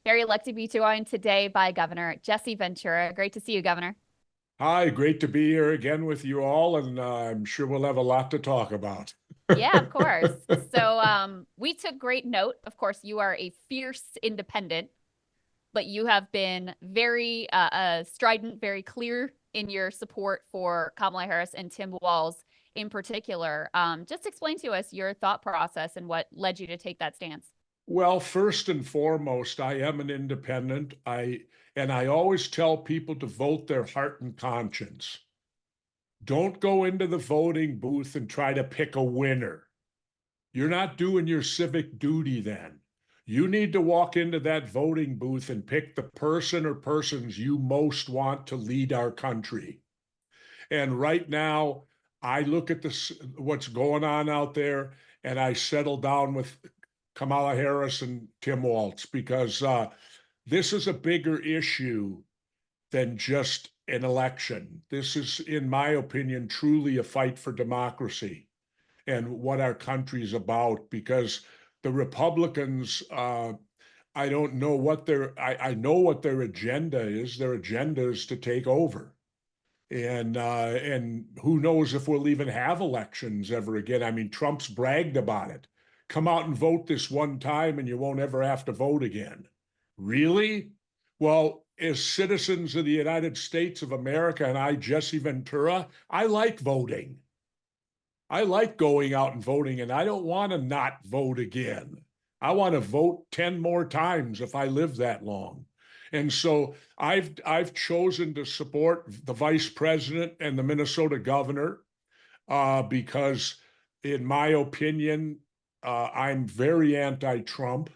Very lucky to be joined today by Governor Jesse Ventura. Great to see you, Governor. Hi, great to be here again with you all, and I'm sure we'll have a lot to talk about. Yeah, of course. We took great note. Of course, you are a fierce independent, but you have been very strident, very clear in your support for Kamala Harris and Tim Walz in particular. Just explain to us your thought process and what led you to take that stance. Well, first and foremost, I am an independent. I always tell people to vote their heart and conscience. Don't go into the voting booth and try to pick a winner. You're not doing your civic duty then. You need to walk into that voting booth and pick the person or persons you most want to lead our country. And right now, I look at this, what's going on out there, and I settle down with Kamala Harris and Tim Walz because this is a bigger issue than just an election. This is, in my opinion, truly a fight for democracy and what our country's about. Because the Republicans, I don't know what I know what their agenda is. Their agenda is to take over. And who knows if we'll even have elections ever again. I mean, Trump's bragged about it. Come out and vote this one time and you won't ever have to vote again. Really? Well, as citizens of the United States of America, and I, Jesse Ventura, I like voting. I like going out and voting, and I don't want to not vote again. I want to vote 10 more times if I live that long. And so I've chosen to support the vice president and the Minnesota governor because, in my opinion, I'm very anti-Trump.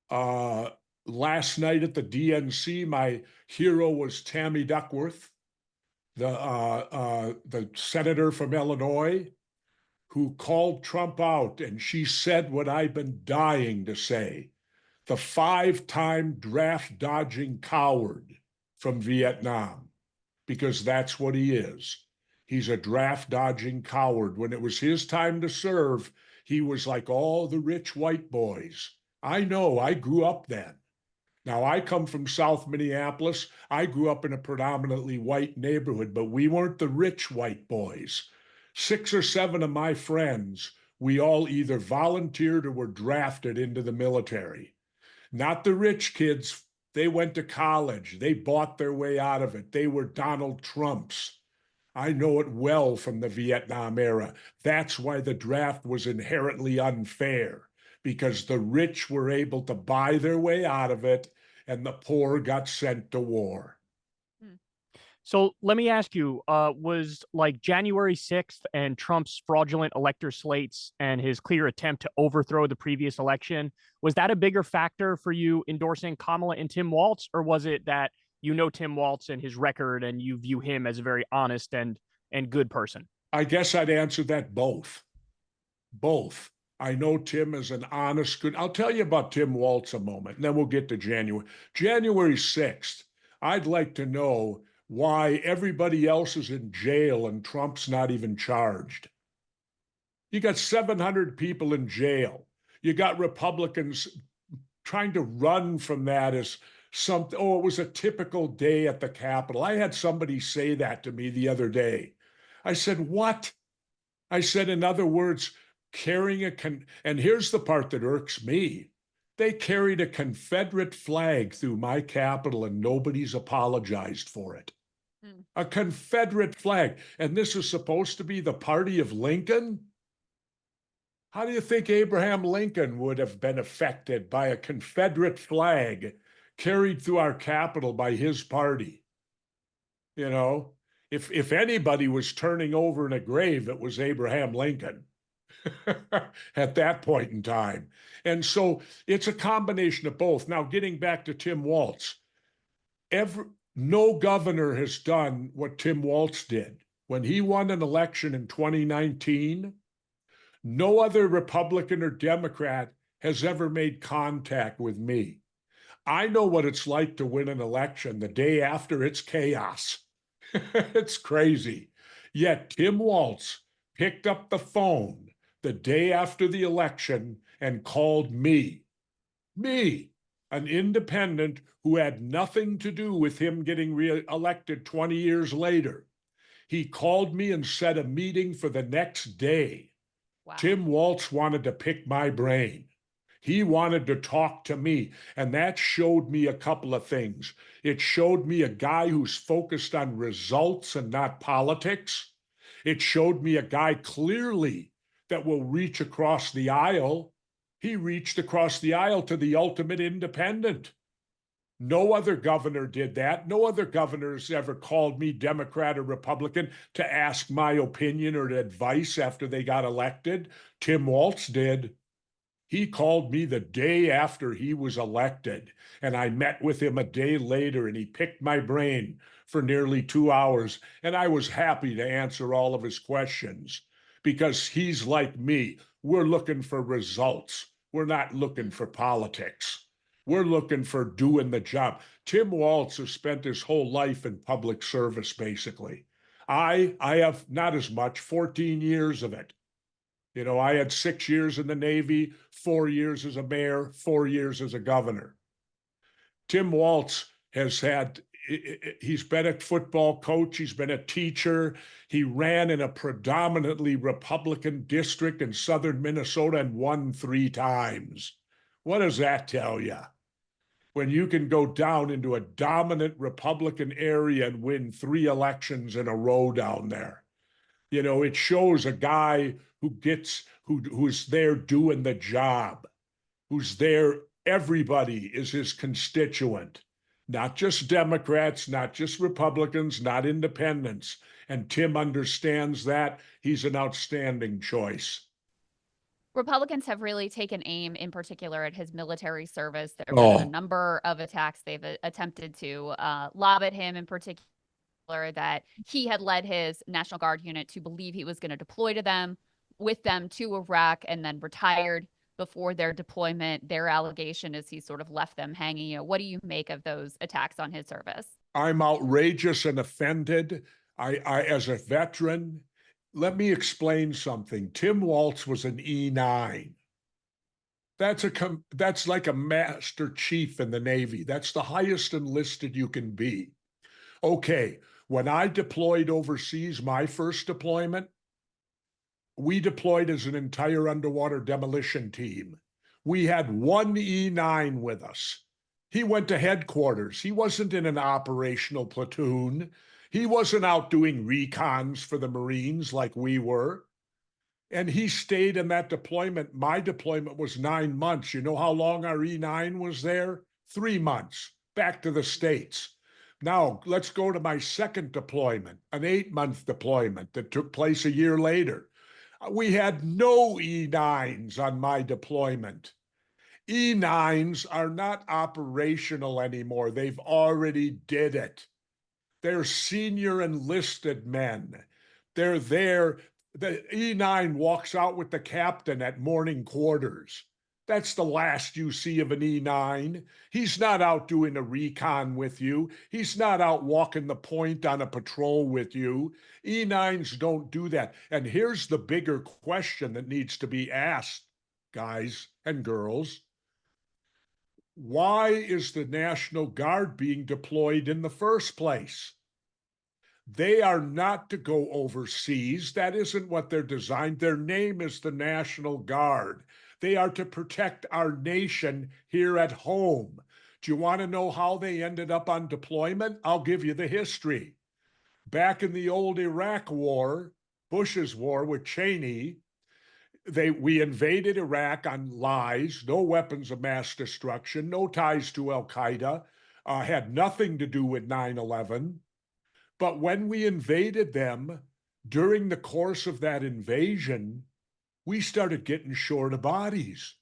Uh, Last night at the DNC, my hero was Tammy Duckworth, the senator from Illinois, who called Trump out, and she said what I've been dying to say: the five-time draft dodging coward from Vietnam, because that's what he is. He's a draft dodging coward. When it was his time to serve, he was like all the rich white boys. I know, I grew up then. Now, I come from South Minneapolis. I grew up in a predominantly white neighborhood, but we weren't the rich white boys. Six or seven of my friends, we all either volunteered or were drafted into the military. Not the rich kids. They went to college. They bought their way out of it. They were Donald Trumps. I know it well from the Vietnam era. That's why the draft was inherently unfair, because the rich were able to buy their way out of it and the poor got sent to war. So let me ask you, was like January 6th and Trump's fraudulent elector slates and his clear attempt to overthrow the previous election, was that a bigger factor for you endorsing Kamala and Tim Walz, or was it that you know Tim Walz and his record and you view him as a very honest and good person? I guess I'd answer that both. Both. I know Tim is an honest, good. I'll tell you about Tim Walz a moment, and then we'll get to January. January 6th, I'd like to know why everybody else is in jail and Trump's not even charged. You got 700 people in jail. You got Republicans trying to run from that as something, oh, it was a typical day at the Capitol. I had somebody say that to me the other day. I said, what? I said, in other words, carrying and here's the part that irks me. They carried a Confederate flag through my Capitol and nobody's apologized for it. A Confederate flag. And this is supposed to be the party of Lincoln? How do you think Abraham Lincoln would have been affected by a Confederate flag carried through our Capitol by his party? You know, if anybody was turning over in a grave, it was Abraham Lincoln at that point in time. And so it's a combination of both. Now, getting back to Tim Walz, no governor has done what Tim Walz did. When he won an election in 2019, no other Republican or Democrat has ever made contact with me. I know what it's like to win an election. The day after, it's chaos. It's crazy. Yet Tim Walz picked up the phone the day after the election and called me. Me. an independent who had nothing to do with him getting reelected 20 years later. He called me and set a meeting for the next day. Wow. Tim Walz wanted to pick my brain. He wanted to talk to me, and that showed me a couple of things. It showed me a guy who's focused on results and not politics. It showed me a guy clearly that will reach across the aisle. He reached across the aisle to the ultimate independent. No other governor did that. No other governors ever called me Democrat or Republican to ask my opinion or advice after they got elected. Tim Walz did. He called me the day after he was elected, and I met with him a day later, and he picked my brain for nearly 2 hours, and I was happy to answer all of his questions because he's like me. We're looking for results. We're not looking for politics. We're looking for doing the job. Tim Walz has spent his whole life in public service, basically. I have not as much, 14 years of it. You know, I had 6 years in the Navy, 4 years as a mayor, 4 years as a governor. Tim Walz has had, he's been a football coach, he's been a teacher, he ran in a predominantly Republican district in southern Minnesota and won 3 times. What does that tell you? When you can go down into a dominant Republican area and win 3 elections in a row down there. You know, it shows a guy who's there doing the job, who's there. Everybody is his constituent, not just Democrats, not just Republicans, not independents. And Tim understands that. He's an outstanding choice. Republicans have really taken aim in particular at his military service. There have been a number of attacks they've attempted to lob at him in particular, that he had led his National Guard unit to believe he was going to deploy with them to Iraq and then retired before their deployment. Their allegation is he sort of left them hanging. You know, what do you make of those attacks on his service? I'm outrageous and offended. I as a veteran, let me explain something. Tim Walz was an E9. That's like a master chief in the Navy. That's the highest enlisted you can be. Okay, when I deployed overseas, my first deployment, we deployed as an entire underwater demolition team. We had one E9 with us. He went to headquarters. He wasn't in an operational platoon. He wasn't out doing recons for the Marines like we were. And he stayed in that deployment. My deployment was 9 months. You know how long our E9 was there? 3 months, back to the States. Now, let's go to my second deployment, an 8-month deployment that took place a year later. We had no E9s on my deployment. E9s are not operational anymore. They've already did it. They're senior enlisted men. They're there. The E9 walks out with the captain at morning quarters. That's the last you see of an E9. He's not out doing a recon with you. He's not out walking the point on a patrol with you. E9s don't do that. And here's the bigger question that needs to be asked, guys and girls. Why is the National Guard being deployed in the first place? They are not to go overseas. That isn't what they're designed. Their name is the National Guard. They are to protect our nation here at home. Do you want to know how they ended up on deployment? I'll give you the history. Back in the old Iraq war, Bush's war with Cheney, we invaded Iraq on lies, no weapons of mass destruction, no ties to Al-Qaeda, had nothing to do with 9/11. But when we invaded them, during the course of that invasion, we started getting short of bodies.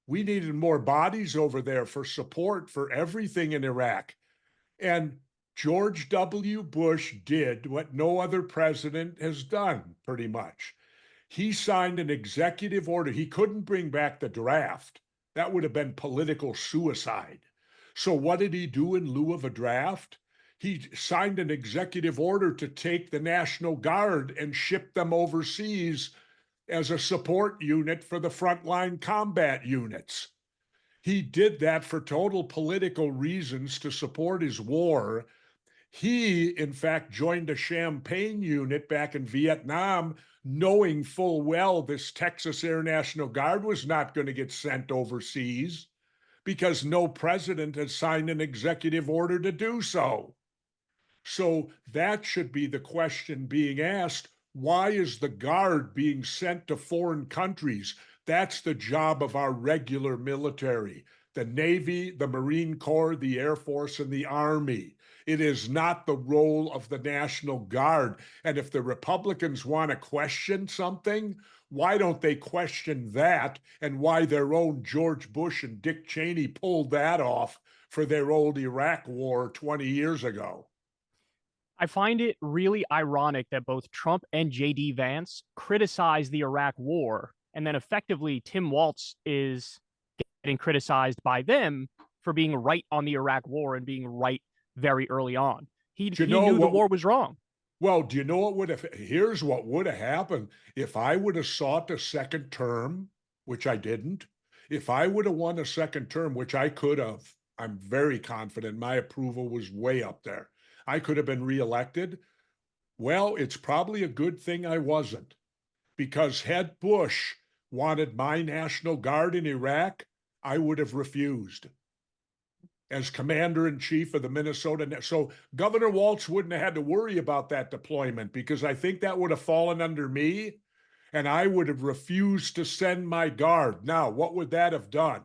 We needed more bodies over there for support for everything in Iraq. And George W. Bush did what no other president has done, pretty much. He signed an executive order. He couldn't bring back the draft. That would have been political suicide. So what did he do in lieu of a draft? He signed an executive order to take the National Guard and ship them overseas as a support unit for the frontline combat units. He did that for total political reasons to support his war. He, in fact, joined a Champagne unit back in Vietnam, knowing full well this Texas Air National Guard was not going to get sent overseas because no president had signed an executive order to do so. So that should be the question being asked. Why is the Guard being sent to foreign countries? That's the job of our regular military, the Navy, the Marine Corps, the Air Force, and the Army. It is not the role of the National Guard. And if the Republicans want to question something, why don't they question that and why their own George Bush and Dick Cheney pulled that off for their old Iraq war 20 years ago? I find it really ironic that both Trump and JD Vance criticize the Iraq war, and then effectively Tim Walz is getting criticized by them for being right on the Iraq war and being right very early on. He knew the war was wrong. Well, do you know what would have, here's what would have happened if I would have sought a second term, which I didn't. If I would have won a second term, which I could have, I'm very confident my approval was way up there. I could have been reelected. Well, it's probably a good thing I wasn't, because had Bush wanted my National Guard in Iraq, I would have refused as commander-in-chief of the Minnesota. So Governor Walz wouldn't have had to worry about that deployment, because I think that would have fallen under me, and I would have refused to send my Guard. Now, what would that have done?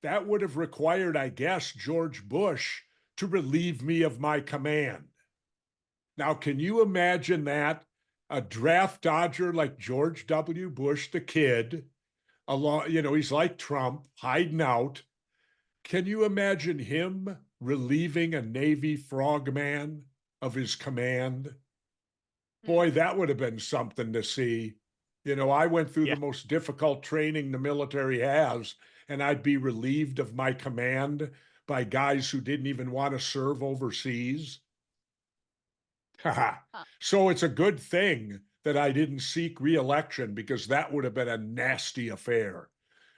That would have required, I guess, George Bush to relieve me of my command. Now, can you imagine that? A draft dodger like George W. Bush, the kid, he's like Trump, hiding out. Can you imagine him relieving a Navy frogman of his command? Boy, that would have been something to see. I went through the most difficult training the military has, and I'd be relieved of my command by guys who didn't even want to serve overseas. So it's a good thing that I didn't seek re-election, because that would have been a nasty affair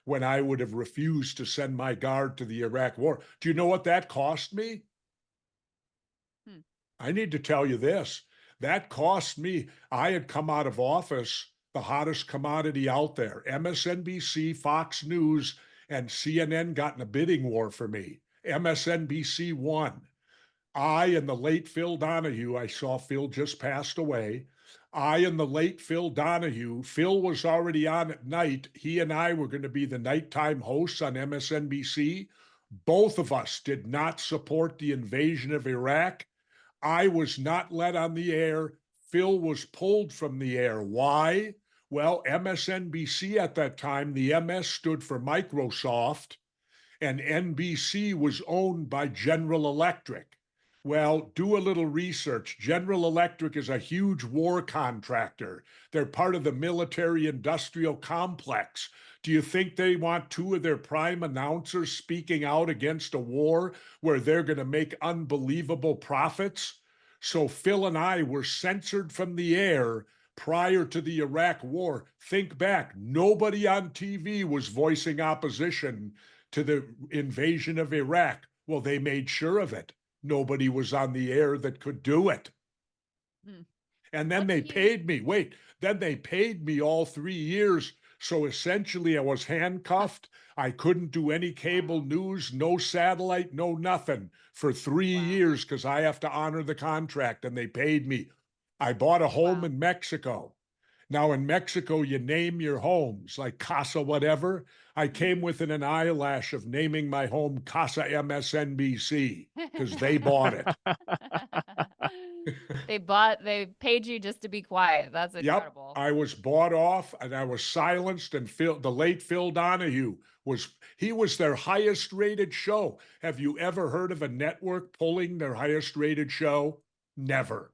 when I would have refused to send my Guard to the Iraq war. Do you know what that cost me? I need to tell you this. That cost me, I had come out of office, the hottest commodity out there. MSNBC, Fox News, and CNN got in a bidding war for me. MSNBC won. I and the late Phil Donahue, I saw Phil just passed away. I and the late Phil Donahue, Phil was already on at night. He and I were going to be the nighttime hosts on MSNBC. Both of us did not support the invasion of Iraq. I was not let on the air. Phil was pulled from the air. Why? Well, MSNBC at that time, the MS stood for Microsoft, and NBC was owned by General Electric. Well, do a little research. General Electric is a huge war contractor. They're part of the military-industrial complex. Do you think they want two of their prime announcers speaking out against a war where they're going to make unbelievable profits? So Phil and I were censored from the air prior to the Iraq war. Think back, nobody on TV was voicing opposition to the invasion of Iraq. Well, they made sure of it. Nobody was on the air that could do it. And then they paid me. Then they paid me all 3 years. So essentially I was handcuffed. I couldn't do any cable news, no satellite, no nothing for 3 years, because I have to honor the contract, and they paid me. I bought a home in Mexico. Now in Mexico, you name your homes, like Casa whatever. I came within an eyelash of naming my home Casa MSNBC, because they bought it. They paid you just to be quiet. That's incredible. Yep, I was bought off, and I was silenced, and the late Phil Donahue was their highest rated show. Have you ever heard of a network pulling their highest rated show? Never.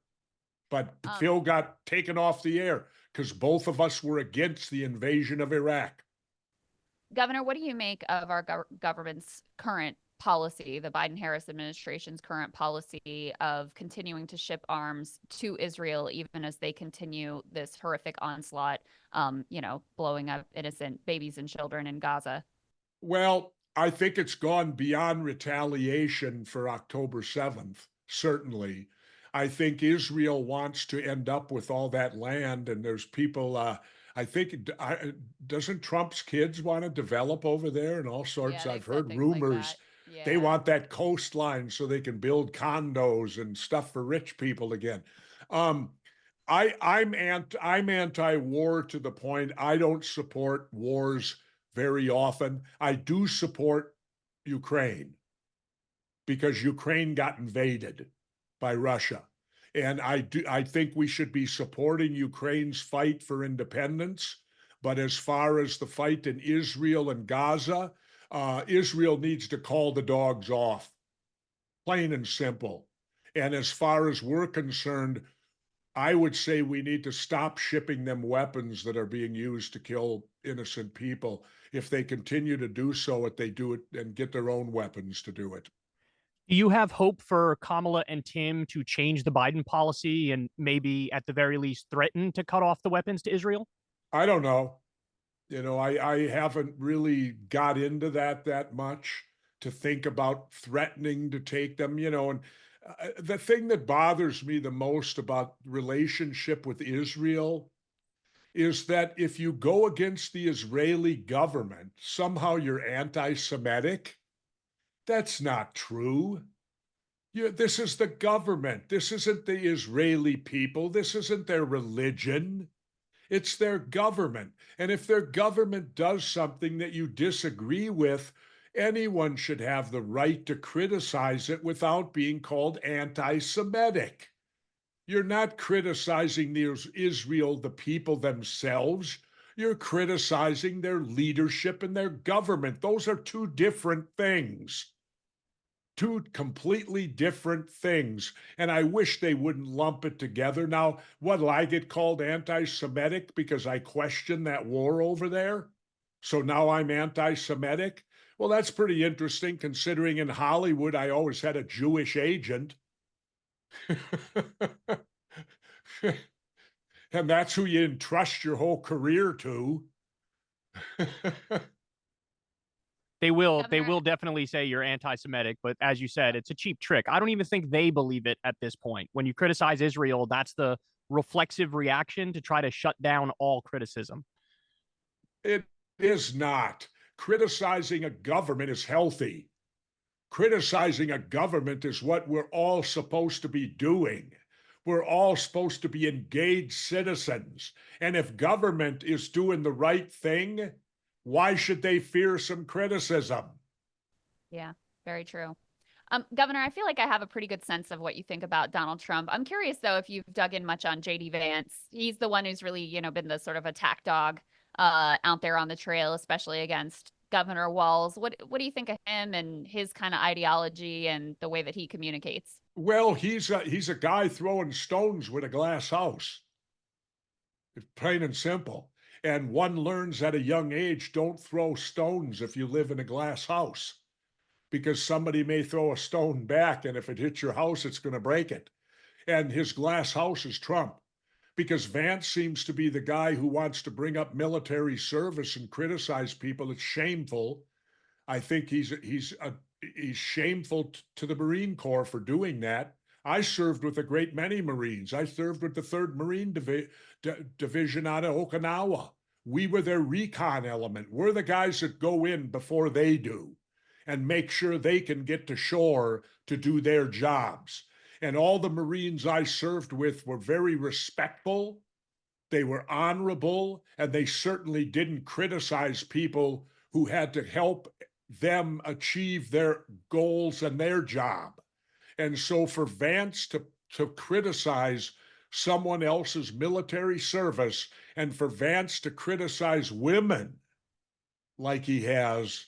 But Phil got taken off the air because both of us were against the invasion of Iraq. Governor, what do you make of our government's current policy, the Biden-Harris administration's current policy of continuing to ship arms to Israel, even as they continue this horrific onslaught, blowing up innocent babies and children in Gaza? Well, I think it's gone beyond retaliation for October 7th, certainly. I think Israel wants to end up with all that land, and there's people. I think doesn't Trump's kids want to develop over there and all sorts? Yeah, they I've said heard things like rumors that. they Yeah. want that coastline so they can build condos and stuff for rich people again. Um, I'm anti-war to the point I don't support wars very often. I do support Ukraine because Ukraine got invaded by Russia. And I think we should be supporting Ukraine's fight for independence. But as far as the fight in Israel and Gaza, Israel needs to call the dogs off, plain and simple. And as far as we're concerned, I would say we need to stop shipping them weapons that are being used to kill innocent people. If they continue to do so, they do it and get their own weapons to do it. Do you have hope for Kamala and Tim to change the Biden policy and maybe at the very least threaten to cut off the weapons to Israel? I don't know. I haven't really got into that much to think about threatening to take them, and the thing that bothers me the most about relationship with Israel is that if you go against the Israeli government, somehow you're anti-Semitic. That's not true. This is the government. This isn't the Israeli people. This isn't their religion. It's their government. And if their government does something that you disagree with, anyone should have the right to criticize it without being called anti-Semitic. You're not criticizing Israel, the people themselves. You're criticizing their leadership and their government. Those are two different things. Two completely different things. And I wish they wouldn't lump it together. Now, what'll I get called anti-Semitic because I question that war over there? So now I'm anti-Semitic? Well, that's pretty interesting considering in Hollywood I always had a Jewish agent. And that's who you entrust your whole career to. They will Governor, definitely say you're anti-Semitic, but as you said, it's a cheap trick. I don't even think they believe it at this point. When you criticize Israel, that's the reflexive reaction to try to shut down all criticism. It is not. Criticizing a government is healthy. Criticizing a government is what we're all supposed to be doing. We're all supposed to be engaged citizens. And if government is doing the right thing, why should they fear some criticism? yeah, very true. Governor, I feel like I have a pretty good sense of what you think about Donald Trump. I'm curious though if you've dug in much on JD Vance. He's the one who's really, been the sort of attack dog out there on the trail, especially against Governor Walz. What do you think of him and his kind of ideology and the way that he communicates? Well, he's a guy throwing stones with a glass house. It's plain and simple. And one learns at a young age, don't throw stones if you live in a glass house, because somebody may throw a stone back, and if it hits your house, it's going to break it. And his glass house is Trump, because Vance seems to be the guy who wants to bring up military service and criticize people. It's shameful. I think he's shameful to the Marine Corps for doing that. I served with a great many Marines. I served with the 3rd Marine Division out of Okinawa. We were their recon element. We're the guys that go in before they do and make sure they can get to shore to do their jobs. And all the Marines I served with were very respectful. They were honorable, and they certainly didn't criticize people who had to help them achieve their goals and their job. And so for Vance to criticize someone else's military service and for Vance to criticize women like he has,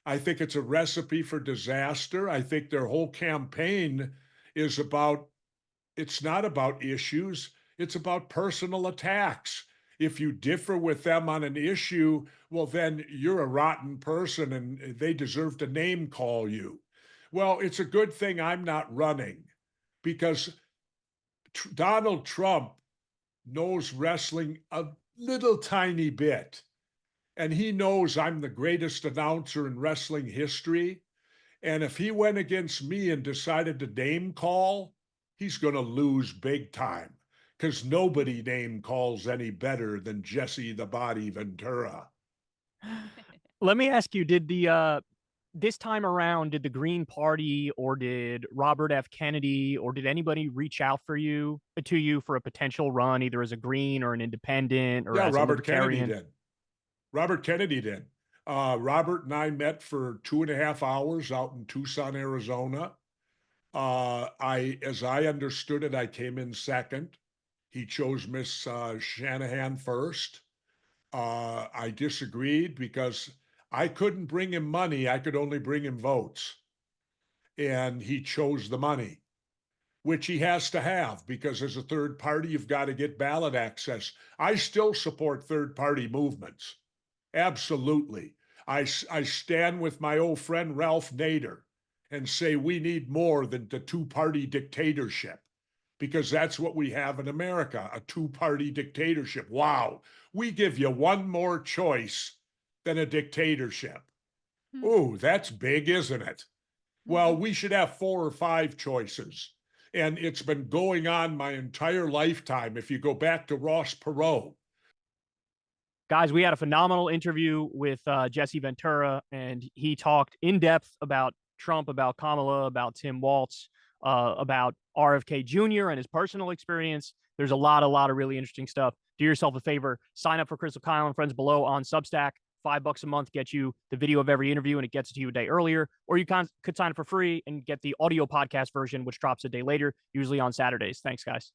I think it's a recipe for disaster. I think their whole campaign is it's not about issues, it's about personal attacks. If you differ with them on an issue, well, then you're a rotten person and they deserve to name call you. Well, it's a good thing I'm not running, because Donald Trump knows wrestling a little tiny bit. and he knows I'm the greatest announcer in wrestling history. And if he went against me and decided to name call, he's going to lose big time because nobody name calls any better than Jesse the Body Ventura. Let me ask you, did the this time around, did the Green Party or did Robert F. Kennedy or did anybody reach out for you to you for a potential run, either as a Green or an independent or as Robert a libertarian? Kennedy did. Robert Kennedy did. Robert and I met for 2.5 hours out in Tucson, Arizona. As I understood it, I came in second. He chose Miss Shanahan first. I disagreed because I couldn't bring him money. I could only bring him votes. And he chose the money, which he has to have because as a third party, you've got to get ballot access. I still support third party movements. Absolutely. I stand with my old friend Ralph Nader and say we need more than the two-party dictatorship because that's what we have in America, a two-party dictatorship. Wow. We give you one more choice than a dictatorship. Ooh, that's big, isn't it? Well, we should have 4 or 5 choices. And it's been going on my entire lifetime. If you go back to Ross Perot. Guys, we had a phenomenal interview with Jesse Ventura, and he talked in depth about Trump, about Kamala, about Tim Walz, about RFK Jr. and his personal experience. There's a lot of really interesting stuff. Do yourself a favor, sign up for Crystal Kyle and Friends below on Substack. $5 a month gets you the video of every interview, and it gets it to you a day earlier. Or you could sign up for free and get the audio podcast version, which drops a day later, usually on Saturdays. Thanks, guys.